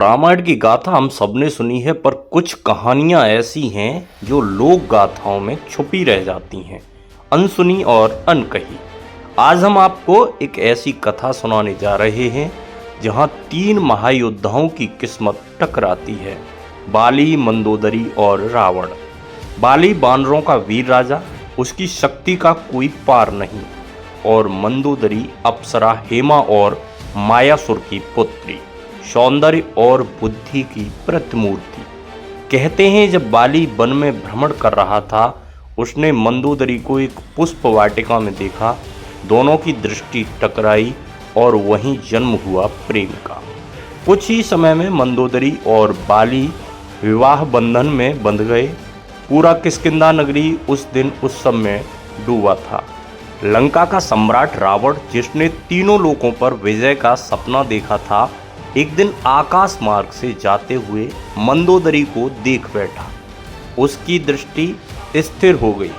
रामायण की गाथा हम सबने सुनी है, पर कुछ कहानियां ऐसी हैं जो लोक गाथाओं में छुपी रह जाती हैं, अनसुनी और अनकही। आज हम आपको एक ऐसी कथा सुनाने जा रहे हैं जहां तीन महायोद्धाओं की किस्मत टकराती है, बाली, मंदोदरी और रावण। बाली बानरों का वीर राजा, उसकी शक्ति का कोई पार नहीं, और मंदोदरी अप्सरा हेमा और मायासुर की पुत्री, सौंदर्य और बुद्धि की प्रतिमूर्ति। कहते हैं जब बाली वन में भ्रमण कर रहा था, उसने मंदोदरी को एक पुष्प वाटिका में देखा। दोनों की दृष्टि टकराई और वहीं जन्म हुआ प्रेम का। कुछ ही समय में मंदोदरी और बाली विवाह बंधन में बंध गए। पूरा किष्किंधा नगरी उस दिन उत्सव में डूबा था। लंका का सम्राट रावण, जिसने तीनों लोकों पर विजय का सपना देखा था, एक दिन आकाश मार्ग से जाते हुए मंदोदरी को देख बैठा। उसकी दृष्टि स्थिर हो गई।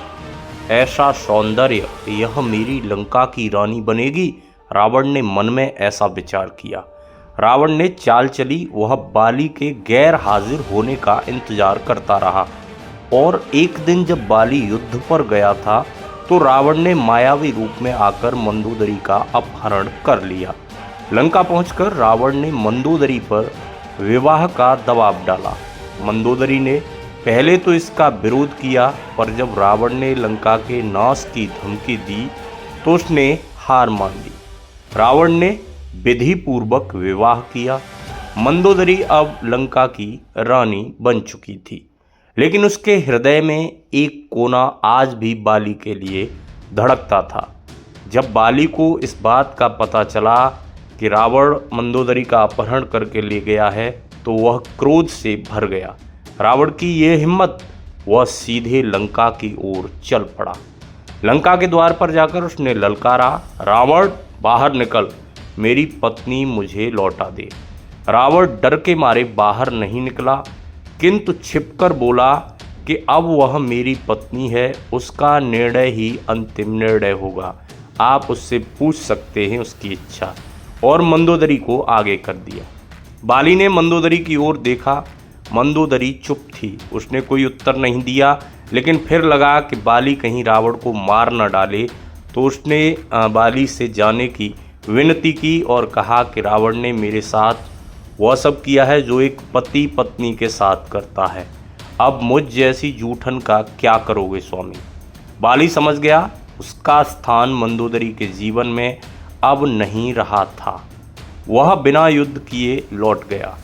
ऐसा सौंदर्य, यह मेरी लंका की रानी बनेगी, रावण ने मन में ऐसा विचार किया। रावण ने चाल चली। वह बाली के गैर हाजिर होने का इंतजार करता रहा, और एक दिन जब बाली युद्ध पर गया था तो रावण ने मायावी रूप में आकर मंदोदरी का अपहरण कर लिया। लंका पहुंचकर रावण ने मंदोदरी पर विवाह का दबाव डाला। मंदोदरी ने पहले तो इसका विरोध किया, पर जब रावण ने लंका के नाश की धमकी दी तो उसने हार मान ली। रावण ने विधि पूर्वक विवाह किया। मंदोदरी अब लंका की रानी बन चुकी थी, लेकिन उसके हृदय में एक कोना आज भी बाली के लिए धड़कता था। जब बाली को इस बात का पता चला कि रावण मंदोदरी का अपहरण करके ले गया है, तो वह क्रोध से भर गया। रावण की यह हिम्मत, वह सीधे लंका की ओर चल पड़ा। लंका के द्वार पर जाकर उसने ललकारा, रावण बाहर निकल, मेरी पत्नी मुझे लौटा दे। रावण डर के मारे बाहर नहीं निकला, किंतु छिपकर बोला कि अब वह मेरी पत्नी है, उसका निर्णय ही अंतिम निर्णय होगा। आप उससे पूछ सकते हैं उसकी इच्छा। और मंदोदरी को आगे कर दिया। बाली ने मंदोदरी की ओर देखा। मंदोदरी चुप थी, उसने कोई उत्तर नहीं दिया। लेकिन फिर लगा कि बाली कहीं रावण को मार न डाले, तो उसने बाली से जाने की विनती की और कहा कि रावण ने मेरे साथ वह सब किया है जो एक पति पत्नी के साथ करता है। अब मुझ जैसी जूठन का क्या करोगे स्वामी। बाली समझ गया उसका स्थान मंदोदरी के जीवन में अब नहीं रहा था। वह बिना युद्ध किए लौट गया।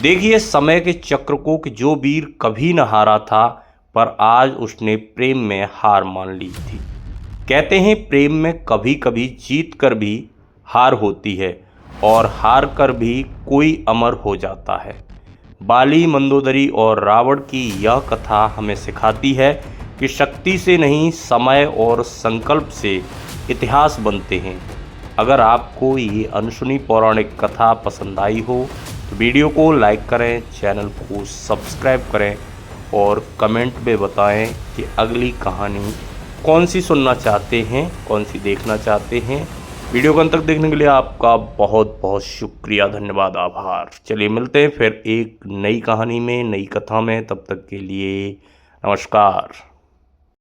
देखिए समय के चक्र को कि जो वीर कभी न हारा था, पर आज उसने प्रेम में हार मान ली थी। कहते हैं प्रेम में कभी कभी जीत कर भी हार होती है, और हार कर भी कोई अमर हो जाता है। बाली, मंदोदरी और रावण की यह कथा हमें सिखाती है कि शक्ति से नहीं, समय और संकल्प से इतिहास बनते हैं। अगर आपको ये अनसुनी पौराणिक कथा पसंद आई हो तो वीडियो को लाइक करें, चैनल को सब्सक्राइब करें और कमेंट में बताएं कि अगली कहानी कौन सी सुनना चाहते हैं, कौन सी देखना चाहते हैं। वीडियो को अंत तक देखने के लिए आपका बहुत बहुत शुक्रिया, धन्यवाद, आभार। चलिए मिलते हैं फिर एक नई कहानी में, नई कथा में। तब तक के लिए नमस्कार।